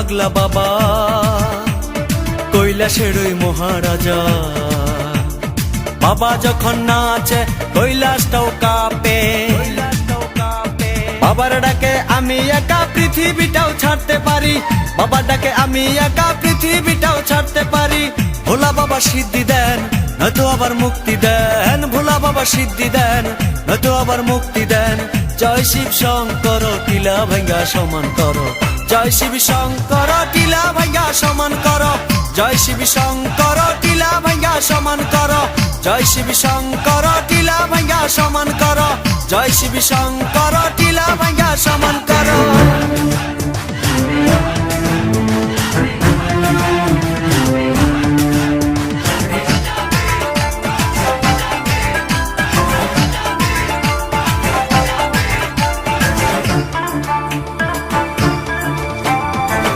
পাগলা বাবা কৈলাসের ওই মহারাজা, বাবা যখন নাচে কৈলাসটাও কাঁপে। বাবার ডাকে আমি একা পৃথিবীটাও ছাড়তে পারি, বাবার ডাকে আমি একা পৃথিবীটাও ছাড়তে পারি। ভোলা বাবা সিদ্ধি দেন নয়তো আবার মুক্তি দেন, ভোলা বাবা সিদ্ধি দেন নয়তো আবার মুক্তি দেন। জয় শিব শঙ্কর টিলা ভাঙ্গা সমান করো, জয় শিব শঙ্কর টিলা ভাঙ্গা সমান করো, জয় শিব শঙ্কর টিলা ভাঙ্গা সমান করো, জয় শিব শঙ্কর টিলা ভাঙ্গা সমান করো, জয় শিব শঙ্কর টিলা ভাঙ্গা সমান করো।